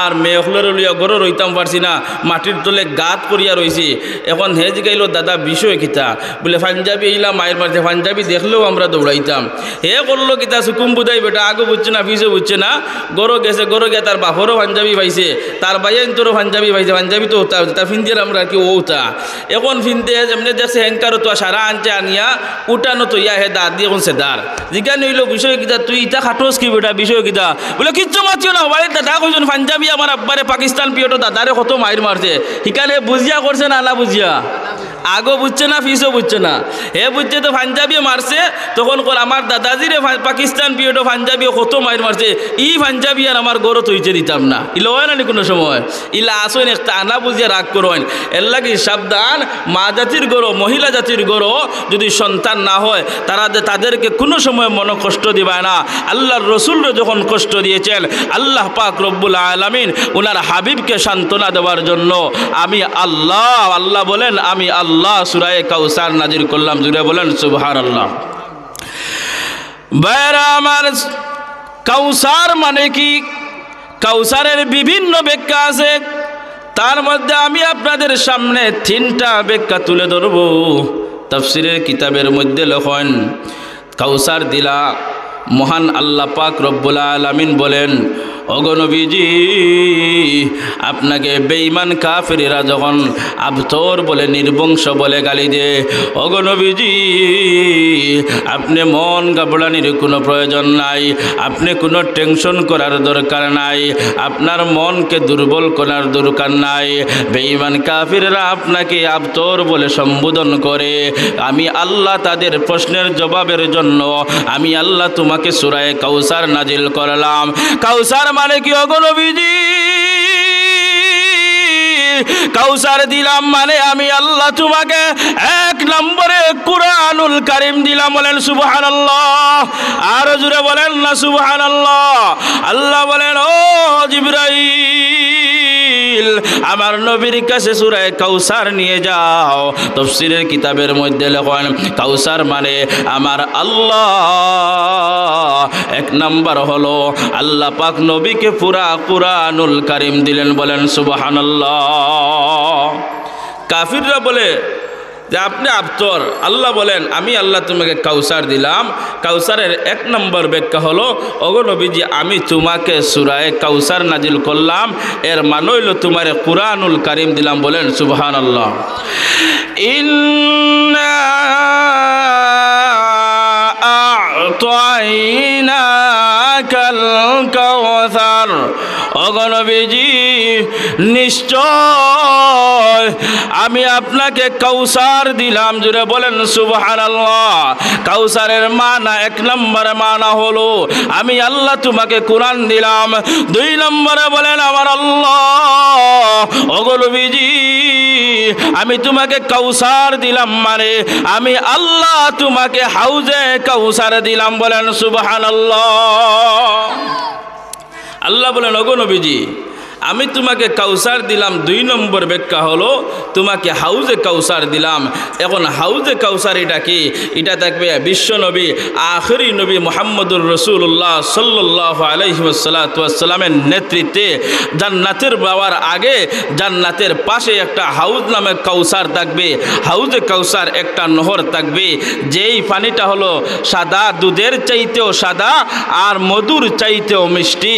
আর মেয়খলের লিয়া গরু রইতাম পারছি না, মাটির তলে গাত করিয়া রয়েছি। এখন হে জিগাইল দাদা বিষয় কিতা? বলে পাঞ্জাবি এইলা মায়ের মারতে, পাঞ্জাবি দেখলেও আমরা দৌড়াইতাম। হে করলো কিতা সুকুম বুঝাই বেটা, আগে বুঝছে না পিছু বুঝছে না, গরো গেছে, গরো গিয়ে তার বাপরও পাঞ্জাবি পাইছে, তার বাইন তোরও পাঞ্জাবি পাইছে, পাঞ্জাবি তো তা ফিনতে আমরা আর কি ওটা এখন ফিনতে যেমনি দেখছে হ্যাঙ্কারও তো সারা আনছে আনিয়া উঠানো তো ইয়া হে দাঁত দিয়ে এখন সে দাঁড় জিজ্ঞান হইল বিষয় কিতা, তুই ইটা খাটোস কি বেটা বিষয় কিতা? বলে কিচ্ছু মারছিও না, বাড়ির দাদা কইছেন পাঞ্জাবি আমার আব্বারে পাকিস্তান পিওটো দাদারে কত মাইর মারছে, হিকালে বুঝিয়া করছে না না বুঝিয়া? আগো বুঝছে না ফিসও বুঝছে না, হে বুঝছে তো পাঞ্জাবি মারছে, তখন কর আমার দাদাজিরে পাকিস্তান পিরিয়ডও পাঞ্জাবি কত মাইর মারছে, ই পাঞ্জাবি আর আমার গরো তৈছে দিতাম না, ইলা হয় না কোনো সময়, ইলা আসেন একটা আনা বুঝিয়ে রাগ করেন। এর লাগে সাবধান, মা জাতির গরো মহিলা জাতির গরো যদি সন্তান না হয় তাদেরকে কোনো সময় মনে কষ্ট দিবায় না। আল্লাহর রসুলরে যখন কষ্ট দিয়েছেন আল্লাহ পাক রব্বুল আলামিন ওনার হাবিবকে সান্ত্বনা দেওয়ার জন্য আমি আল্লাহ বলেন আমি আল্লাহ সূরা কাউসার নাজির করলাম। জুড়ে বলেন সুবহানাল্লাহ। ভাইরা আমার, কাউসার মানে কি? কাউসারের বিভিন্ন ব্যাখ্যা আছে, তার মধ্যে আমি আপনাদের সামনে 3টা ব্যাখ্যা তুলে ধরব। তাফসীরের কিতাবের মধ্যে লেখেন, কাউসার দিলা মহান আল্লাহ পাক রব্বুল আলামিন বলেন, ওগো নবীজি আপনাকে বেঈমান কাফেরেরা যখন আবতর বলে নির্বংশ বলে গালি দে, ওগো নবীজি আপনি মন ঘাবড়ানির কোনো প্রয়োজন নাই, আপনি কোনো টেনশন করার দরকার নাই, আপনার মনকে দুর্বল করার দরকার নাই। বেঈমান কাফেরেরা আপনাকে আবতর বলে সম্বোধন করে, আমি আল্লাহ তাদের প্রশ্নের জবাবের জন্য আমি আল্লাহ তোমাকে সূরা কাউসার নাজিল করলাম। কাউসার মানে কি ওগো নবীজি? কাউসার দিলাম মানে আমি আল্লাহ তোমাকে 1 নম্বরে কুরআনুল কারীম দিলাম। বলেন সুবহানাল্লাহ, আর জোরে বলেন না সুবহানাল্লাহ। আল্লাহ বলেন, ও জিবরাইল আমার নবীর কাছে সূরা কাউসার নিয়ে যাও। তাফসীরের কিতাবের মধ্যে লেখেন, কাউসার মানে আমার আল্লাহ 1 নম্বর হলো আল্লাহ পাক নবীকে পুরা কুরআনুল কারীম দিলেন। বলেন সুবহানাল্লাহ। কাফিররা বলে যে আপনি আবতর, আল্লাহ বলেন আমি আল্লাহ তোমাকে কাউসার দিলাম। কাউসারের 1 নম্বর ব্যাখ্যা হলো, ওগো নবীজি আমি তোমাকে সূরা কাউসার নাজিল করলাম, এর মানে হইল তোমারে কুরআনুল কারীম দিলাম। বলেন সুবহানাল্লাহ। ইন্না আ'তাইনাকাল কাউসার, ওগো নবীজি নিশ্চয় আমি আপনাকে কাউসার দিলাম। জুড়ে বলেন সুবহানাল্লাহ। কাউসারের মানা 1 নম্বরে মানা হলো আমি আল্লাহ তোমাকে কুরআন দিলাম। 2 নম্বরে বলেন আমার আল্লাহ ওগো নবীজি আমি তোমাকে কাউসার দিলাম মানে আমি আল্লাহ তোমাকে হাউজে কাউসার দিলাম। বলেন সুবহানাল্লাহ। আল্লাহ বলেন, ওগো নবীজি আমি তোমাকে কাউসার দিলাম। 2 নম্বর ব্যাখ্যা হলো তোমাকে হাউজে কাউসার দিলাম। এখন হাউজে কাউসার এটা কি? এটা থাকবে বিশ্ব নবী আখেরি নবী মুহাম্মদুর রাসূলুল্লাহ সাল্লাল্লাহু আলাইহি ওয়াসাল্লামের নেতৃত্বে জান্নাতের যাওয়ার আগে জান্নাতের পাশে একটা হাউজ নামে কাউসার থাকবে। হাউজে কাউসার একটা নহর থাকবে, যেই পানিটা হলো সাদা, দুধের চাইতেও সাদা আর মধুর চাইতেও মিষ্টি।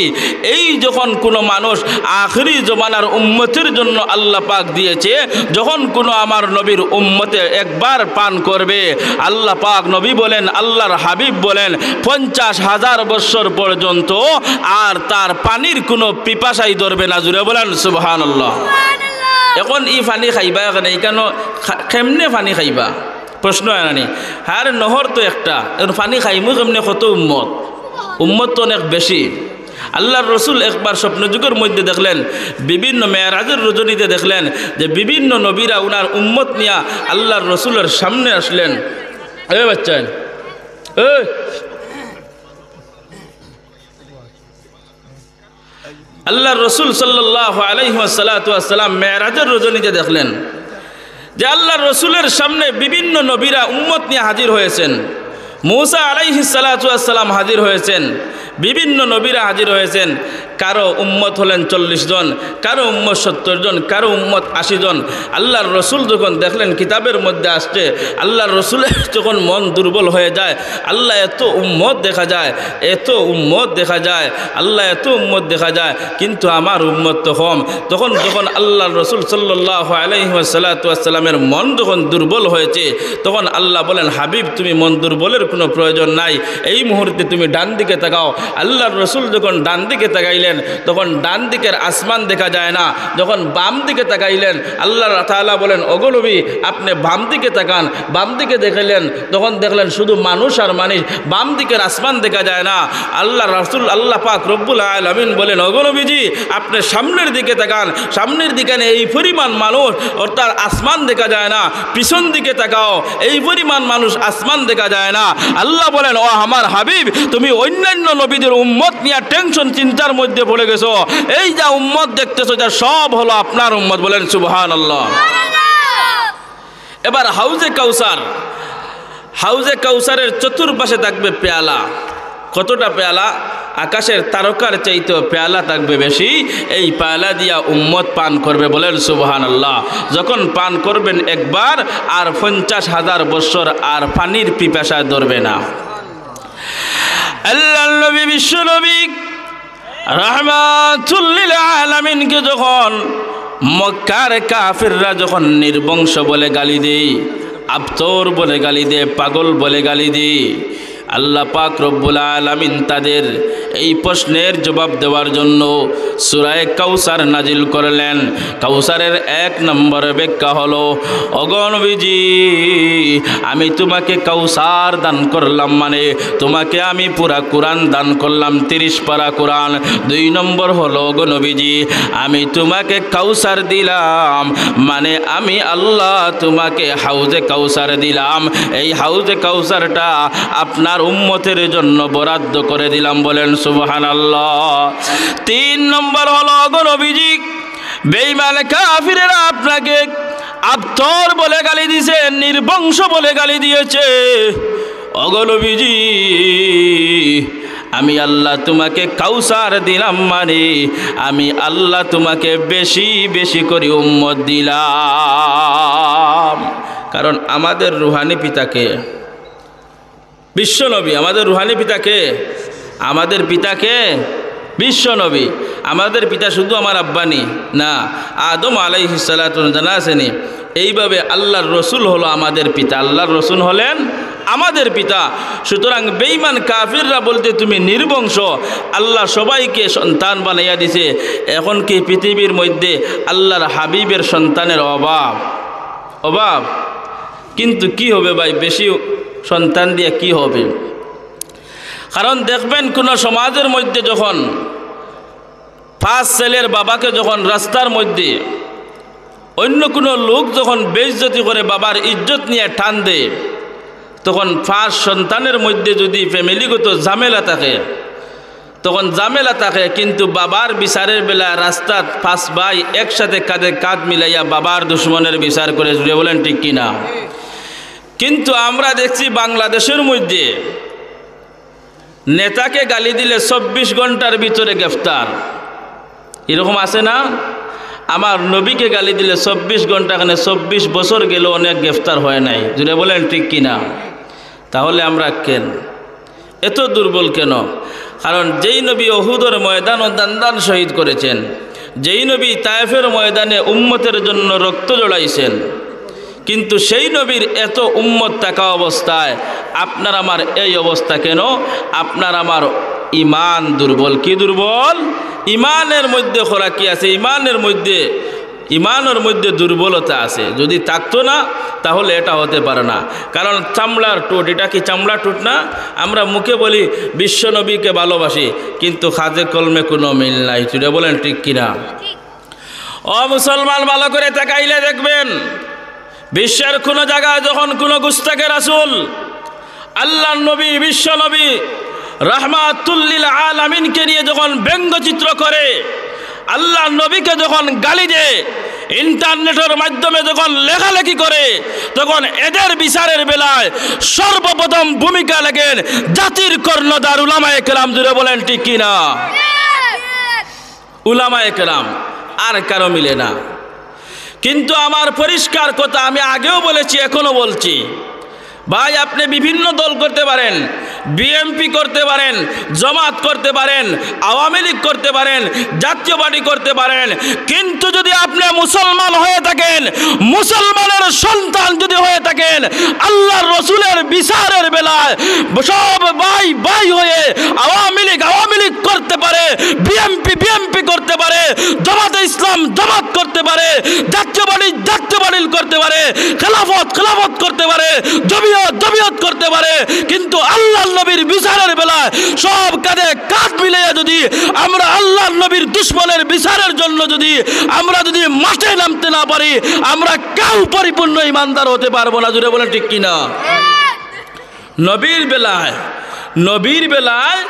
এই যখন কোনো মানুষ আখেরি জমানার উম্মতের জন্য আল্লাহ পাক দিয়েছে, যখন কোনো আমার নবীর উম্মতে একবার পান করবে, আল্লাহ পাক নবী বলেন, আল্লাহর হাবিব বলেন 50,000 বছর পর্যন্ত আর তার পানির কোনো পিপাসাই ধরবে না। জুড়ে বলেন সুবহানাল্লাহ। এখন ই পানি খাইবা এখানে কেন? কেমনে পানি খাইবা? প্রশ্ন আনানি। আর নহর তো একটা, পানি খাইমু কেমনে? কত উম্মত তো অনেক বেশি। আল্লাহর রসুল একবার স্বপ্নযুগের মধ্যে দেখলেন, বিভিন্ন মেরাজের রজনীতে দেখলেন যে বিভিন্ন নবীরা উনার উম্মত নিয়া আল্লাহর রসুলের সামনে আসলেন। বাচ্চান আল্লাহর রসুল সাল্লাল্লাহু আলাইহি ওয়াসাল্লাম মেরাজের রজনীতে দেখলেন যে আল্লাহর রসুলের সামনে বিভিন্ন নবীরা উম্মত নিয়ে হাজির হয়েছেন। মূসা আলাইহিস সালাতু ওয়াস সালাম হাজির হয়েছেন, বিভিন্ন নবীরা হাজির হয়েছেন। কারো উম্মত হলেন 40 জন, কারো উম্মত 70 জন, কারো উম্মত 80 জন। আল্লাহর রসুল যখন দেখলেন কিতাবের মধ্যে আসছে, আল্লাহর রসুলের যখন মন দুর্বল হয়ে যায়, আল্লাহ এত উম্মত দেখা যায়, এত উম্মত দেখা যায়, আল্লাহ এত উম্মত দেখা যায়, কিন্তু আমার উম্মত তো কম। তখন যখন আল্লাহর রসুল সাল্লাল্লাহু আলাইহি ওয়াসাল্লামের মন যখন দুর্বল হয়েছে, তখন আল্লাহ বলেন, হাবিব তুমি মন দুর্বলের কোনো প্রয়োজন নাই, এই মুহূর্তে তুমি ডান দিকে তাকাও। আল্লাহর রসুল যখন ডান দিকে তাকাইলেন, তাকাইলেন তখন ডান দিকের আসমান দেখা যায় না, যখন বাম দিকে তাকাইলেন আল্লাহ তাআলা বলেন ওগো নবী আপনি বাম দিকে তাকান, বাম দিকে দেখাইলেন তখন দেখলেন শুধু মানুষ আর মানুষ, বাম দিকের আসমান দেখা যায় না। আল্লাহ রাসূল আল্লাহ পাক রব্বুল আলামিন বলেন ওগো নবীজি আপনি সামনের দিকে তাকান, সামনের দিকে এই পরিমাণ মানুষ অর্থাৎ আসমান দেখা যায় না, পিছন দিকে তাকাও এই পরিমাণ মানুষ আসমান দেখা যায় না। আল্লাহ বলেন ও আমার হাবিব তুমি অন্যান্য নবীদের উম্মত নিয়ে টেনশন চিন্তার মধ্যে পড়ে গেছো, এই যা উম্মত দেখতেছো যা সব হলো আপনার উম্মত। বলেন সুবহানাল্লাহ। এবার হাউজে কাউসার, হাউজে কাউসারের চতুর্পাশে থাকবে পেয়ালা। কতটা পেয়ালা? আকাশের তারকার চাইতেও পেয়ালা থাকবে বেশি। এই পেয়ালা দিয়া উম্মত পান করবে। বলেন সুবহানাল্লাহ। যখন পান করবেন একবার আর 50,000 বছর আর পানির পিপাসায় ধরবে না। আল্লাহর নবী বিশ্ব নবী রাহমাতুল লিল আলামিনকে যখন মক্কার কাফিররা যখন নির্বংশ বলে গালি দেয়, আবতর বলে গালি দেয়, পাগল বলে গালি দেয়, আল্লাহ পাক রব্বুল আলামিন তাদের এই প্রশ্নের জবাব দেওয়ার জন্য সূরা কাউসার নাজিল করলেন। কাউসারের 1 নম্বর ব্যাখ্যা হলো ওগো নবীজি আমি তোমাকে কাউসার দান করলাম মানে তোমাকে আমি পুরা কোরআন দান করলাম, 30 পারা কোরআন। 2 নম্বর হলো ওগো নবীজি আমি তোমাকে কাউসার দিলাম মানে আমি আল্লাহ তোমাকে হাউজে কাউসার দিলাম, এই হাউজে কাউসারটা আপনার উম্মতের জন্য বরাদ্দ করে দিলাম। বলেন সুবহানাল্লাহ। 3 নম্বর হলো ওগো নবীজি বেঈমান কাফিররা আপনাকে আবতর বলে গালি দিয়েছে, নির্বংশ বলে গালি দিয়েছে। ওগো নবীজি আমি আল্লাহ তোমাকে কাউসার দিলাম মানে আমি আল্লাহ তোমাকে বেশি বেশি করে উম্মত দিলাম। কারণ আমাদের রুহানি পিতাকে বিশ্বনবী, আমাদের রুহানি পিতাকে, আমাদের পিতাকে বিশ্বনবী। আমাদের পিতা শুধু আমার আব্বানি না, আদম আলাইহিস সালাতু জানা আসেনি। এইভাবে আল্লাহর রসুল হলো আমাদের পিতা, আল্লাহর রসুল হলেন আমাদের পিতা। সুতরাং বেঈমান কাফিররা বলতে তুমি নির্বংশ, আল্লাহ সবাইকে সন্তান বানাইয়া দিছে। এখন কি পৃথিবীর মধ্যে আল্লাহর হাবিবের সন্তানের অভাব? অভাব। কিন্তু কি হবে ভাই, বেশি সন্তান দিয়ে কি হবে? কারণ দেখবেন কোনো সমাজের মধ্যে যখন 5 ছেলের বাবাকে যখন রাস্তার মধ্যে অন্য কোনো লোক যখন বেইজ্জতি করে বাবার ইজ্জত নিয়ে টান দেয়, তখন 5 সন্তানের মধ্যে যদি ফ্যামিলিগত ঝামেলা থাকে তখন ঝামেলা থাকে, কিন্তু বাবার বিচারের বেলা রাস্তাত 5 ভাই একসাথে কাঁধে কাঁধ মিলাইয়া বাবার দুশ্মনের বিচার করে। জুড়ে বলেন ঠিক কিনা? কিন্তু আমরা দেখছি বাংলাদেশের মধ্যে নেতাকে গালি দিলে 24 ঘন্টার ভিতরে গ্রেফতার, এরকম আছে না? আমার নবীকে গালি দিলে 24 ঘন্টা, এখানে 24 বছর গেল অনেক গ্রেফতার হয় নাই। জুড়ে বলেন ঠিক কিনা? তাহলে আমরা কেন এত দুর্বল কেন? কারণ যেই নবী উহুদের ময়দান ও দান শহীদ করেছেন, যেই নবী তায়েফের ময়দানে উম্মতের জন্য রক্ত জড়াইছেন, কিন্তু সেই নবীর এত উম্মত থাকা অবস্থায় আপনার আমার এই অবস্থা কেন? আপনার আমার ইমান দুর্বল। কি দুর্বল? ইমানের মধ্যে খোরাকি আছে, ইমানের মধ্যে দুর্বলতা আছে। যদি থাকতো না তাহলে এটা হতে পারে না। কারণ চামড়ার টুট, এটা কি চামড়ার টুট না? আমরা মুখে বলি বিশ্বনবীকে ভালোবাসি, কিন্তু খাজে কলমে কোনো মিল নাই। তুই বলেন ঠিক কিনা? ও মুসলমান, ভালো করে তাকাইলে দেখবেন বিশ্বের কোনো জায়গায় যখন কোনো গুস্তাকে রাসূল আল্লাহর নবী বিশ্বনবী রাহমাতুল লিল আলামিনকে নিয়ে যখন ব্যঙ্গচিত্র করে, আল্লাহ নবীকে যখন গালি দেয়, ইন্টারনেটের মাধ্যমে যখন লেখালেখি করে, তখন এদের বিচারের বেলায় সর্বপ্রথম ভূমিকা লাগেন জাতির কর্ণধার উলামায়ে কেরাম। জুড়ে বলেন ঠিক কিনা? উলামায়ে কেরাম, আর কারো মিলে না। কিন্তু আমার পরিষ্কার কথা, আমি আগেও বলেছি এখনো বলছি, ভাই আপনি বিভিন্ন দল করতে পারেন, বিএনপি করতে পারেন, জামাত করতে পারেন, আওয়ামী লীগ করতে পারেন, জাতীয় পার্টি করতে পারেন, কিন্তু যদি আপনি মুসলমান হয়ে থাকেন, মুসলমানের সন্তান যদি হয়ে থাকেন, আল্লাহর রসুলের বিচারের বেলায় সব ভাই ভাই হয়ে আওয়ামী লীগ করতে পারে, বিএনপি জামাতে ইসলাম জামাত করতে পারে, জাতীয়বাদী করতে পারে, খেলাফত করতে পারে, জমিয়ত করতে পারে, কিন্তু আল্লাহর নবীর বিচারের বেলায় সব কাঁধে কাঁধ মিলিয়ে যদি আমরা আল্লাহর নবীর দুশমনের বিচারের জন্য যদি আমরা মাঠে নামতে না পারি, আমরা কেউ পরিপূর্ণ ইমানদার হতে পারবো না। জুড়ে বলেন ঠিক কিনা? নবীর বেলায়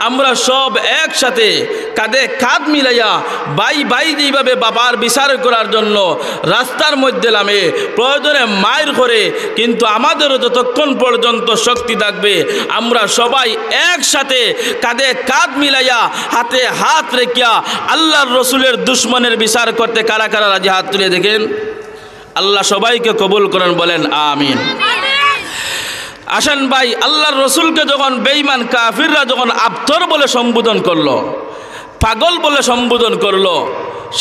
আমরা সব একসাথে কাঁধে কাঁধ মিলাইয়া ভাই যেইভাবে বাবার বিচার করার জন্য রাস্তার মধ্যে নামে, প্রয়োজনে মায়ের করে, কিন্তু আমাদেরও যতক্ষণ পর্যন্ত শক্তি থাকবে আমরা সবাই একসাথে কাঁধে কাঁধ মিলাইয়া হাতে হাত রেখিয়া আল্লাহর রসুলের দুশমনের বিচার করতে কারা কারা রাজি? হাত তুলে দেখেন। আল্লাহ সবাইকে কবুল করেন, বলেন আমিন। আসেন ভাই, আল্লাহর রসুলকে যখন বেঈমান কাফিররা যখন আবতর বলে সম্বোধন করলো, পাগল বলে সম্বোধন করলো,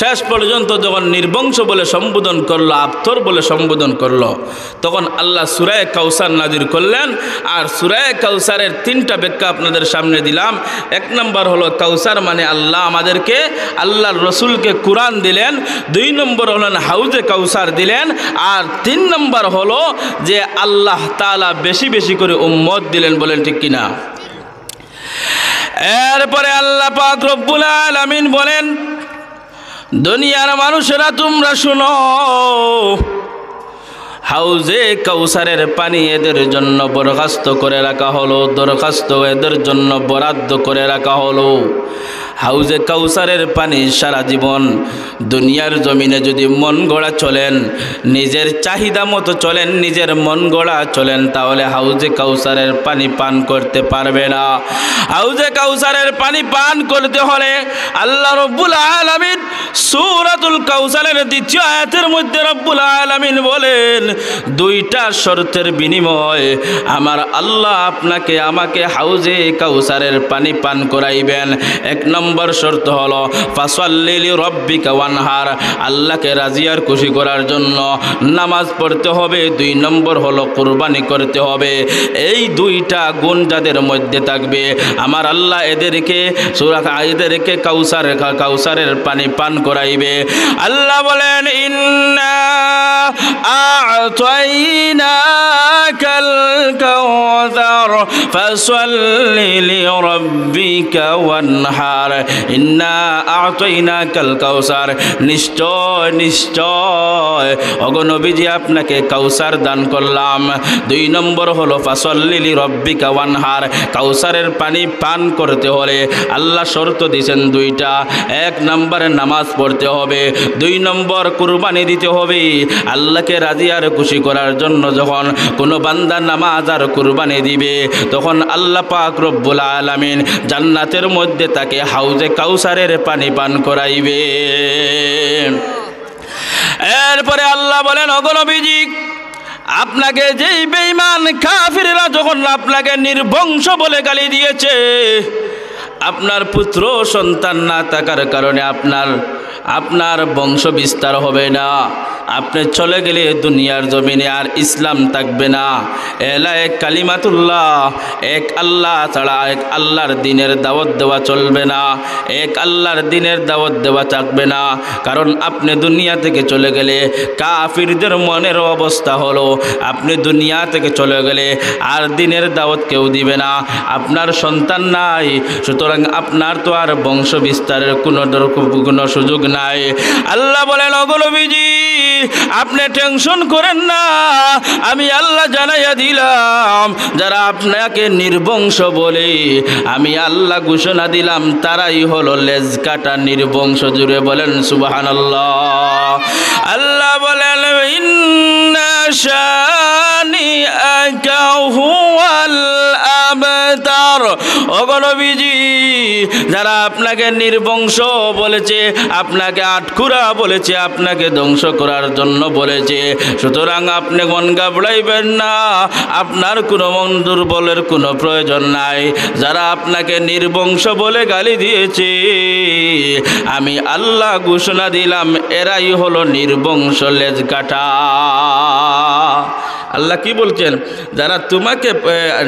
শেষ পর্যন্ত যখন নির্বংশ বলে সম্বোধন করলো, আবতর বলে সম্বোধন করলো, তখন আল্লাহ সূরা কাউসার নাজির করলেন। আর সূরা কাউসারের 3টা ব্যাখ্যা আপনাদের সামনে দিলাম। 1 নম্বর হলো কাউসার মানে আল্লাহ আমাদেরকে, আল্লাহর রসুলকে কুরআন দিলেন। 2 নম্বর হলেন হাউজে কাউসার দিলেন। আর 3 নম্বর হলো যে আল্লাহ তাআলা বেশি বেশি করে উম্মত দিলেন। বলেন ঠিক কিনা? এরপরে আল্লাহ পাক রব্বুল আলামিন বলেন, দুনিয়ার মানুষেরা তোমরা শুনো, হাউজে কাউসারের পানি এদের জন্য বরখাস্ত করে রাখা হলো, এদের জন্য বরাদ্দ করে রাখা হলো। হাউজে কাউসারের পানি সারা জীবন দুনিয়ার জমিনে যদি মন গড়া চলেন, নিজের চাহিদা মতো চলেন, নিজের মন গড়া চলেন, তাহলে হাউজে কাউসারের পানি পান করতে পারবে না। হাউজে কাউসারের পানি পান করতে হলে আল্লাহ রব্বুল আলামিন সূরাতুল কাউসারের 2য় আয়াতের মধ্যে রব্বুল আলামিন বলেন, 2টা শর্তের বিনিময়ে আমার আল্লাহ আপনাকে আমাকে হাউজে কাউসারের পানি পান করাইবেন। 1 নম্বর শর্ত হলো ফাসাল্লি লিরাব্বিকা ওয়ানহার, আল্লাহকে রাজি আর খুশি করার জন্য নামাজ পড়তে হবে। 2 নম্বর হলো কুরবানি করতে হবে। এই 2টা গুণ যাদের মধ্যে থাকবে আমার আল্লাহ এদেরকে কাউসারের পানি পান করাইবে। আল্লাহ বলেন, ইন্না আ'তাইনাকাল কাউসার ফাসাল্লি লিরাব্বিকা ওয়ানহার, ইন্না আ'তাইনাকাল কাউসার, নিশ্চয় ওগো নবীজি আপনাকে কাউসার দান করলাম। 2 নম্বর হলো ফাসাল্লি লিরাব্বিকা ওয়ানহার, কাউসারের পানি পান করতে হলে আল্লাহ শর্ত দিয়েছেন 2টা। 1 নম্বরে নামাজ পড়তে হবে, 2 নম্বর কুরবানি দিতে হবে। আল্লাহকে রাজি আর খুশি করার জন্য যখন কোনো বান্দা নামাজ আর কুরবানি দিবে, তখন আল্লাহ পাক রব্বুল আলামিন জান্নাতের মধ্যে তাকে হাউজে কাউসারের পানি পান করাইবে। এরপরে আল্লাহ বলেন, ওগো নবীজি আপনাকে যেই বেঈমান কাফিররা যখন আপনাকে নির্বংশ বলে গালি দিয়েছে, আপনার পুত্র সন্তান না থাকার কারণে আপনার বংশ বিস্তার হবে না, আপনি চলে গেলে দুনিয়ার জমিনে আর ইসলাম থাকবে না। এলায়ে কালিমাতুল্লাহ, এক আল্লাহ ছাড়া এক আল্লাহর দ্বীনের দাওয়াত দেওয়া চলবে না, এক আল্লাহর দ্বীনের দাওয়াত দেওয়া থাকবে না। কারণ আপনি দুনিয়া থেকে চলে গেলে কাফিরদের মনের অবস্থা হলো আপনি দুনিয়া থেকে চলে গেলে আর দ্বীনের দাওয়াত কেউ দিবে না, আপনার সন্তান নাই, সুতরাং আপনার তো আর বংশ বিস্তারের কোনো সুযোগ নাই। আল্লাহ বলেন, ওগো নবীজি আপনি টেনশন করেন না, আমি আল্লাহ জানাইয়া দিলাম যারা আপনাকে নির্বংশ বলে আমি আল্লাহ ঘোষণা দিলাম তারাই হলো লেজ কাটা নির্বংশ। জুড়ে বলেন সুবহানাল্লাহ। আল্লাহ বলেন, ইন্না শানিআকা হুয়াল আবতার, ওগো নবীজি যারা আপনাকে নির্বংশ বলেছে, আপনাকে আটকুরা বলেছে, আপনাকে ধ্বংস করার জন্য বলেছে, সুতরাং আপনি মন ঘাবড়াইবেন না, আপনার কোনো মন দুর্বলের কোনো প্রয়োজন নাই। যারা আপনাকে নির্বংশ বলে গালি দিয়েছে আমি আল্লাহ ঘোষণা দিলাম এরাই হলো নির্বংশ লেজ কাটা। আল্লাহ কি বলছেন, যারা তোমাকে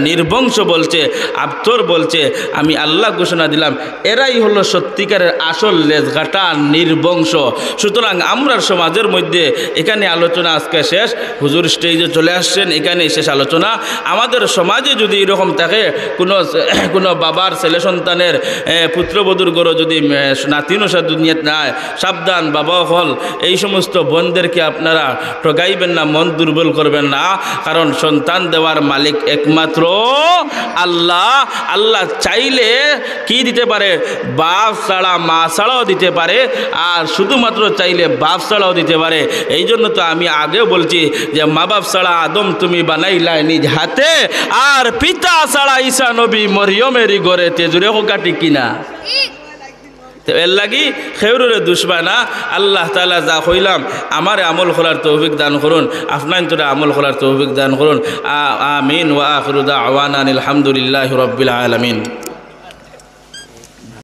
নির্বংশ বলছে, আবতর বলছে, আমি আল্লাহ ঘোষণা দিলাম এরাই হলো সত্যিকারের আসল লেজঘাটা নির্বংশ। সুতরাং আমরার সমাজের মধ্যে এখানে আলোচনা আজকে শেষ। হুজুর স্টেজে চলে আসছেন, এখানেই শেষ আলোচনা। আমাদের সমাজে যদি এরকম থাকে কোনো বাবার ছেলে সন্তানের পুত্রবধূর গড় যদি নাতিনসা দুনিয়াত নাই, সাবধান বাবা হল। এই সমস্ত বোনদেরকে আপনারা ঠকাইবেন না, মন দুর্বল করবেন না, কারণ সন্তান দেওয়ার মালিক একমাত্র আল্লাহ। আল্লাহ চাইলে কি দিতে পারে, বাপ ছাড়া মা ছাড়াও দিতে পারে, আর শুধুমাত্র চাইলে বাপ ছাড়াও দিতে পারে। এই জন্য তো আমি আগেও বলছি যে মা বাপ ছাড়া আদম তুমি বানাইলাই নিজ হাতে, আর পিতা ছাড়া ঈসা নবী মরিয়মেরই ঘরে তেজুরে কাটি কিনা। তো এর লাগি খেউরে দুশ্মনা। আল্লাহ তাআলা যা হইলাম আমার আমল করার তৌফিক দান করুন, আপনার তোরা আমল করার তৌফিক দান করুন। আমিন ওয়া আখিরু দাওয়ানা আলহামদুলিল্লাহি রাব্বিল আলামিন।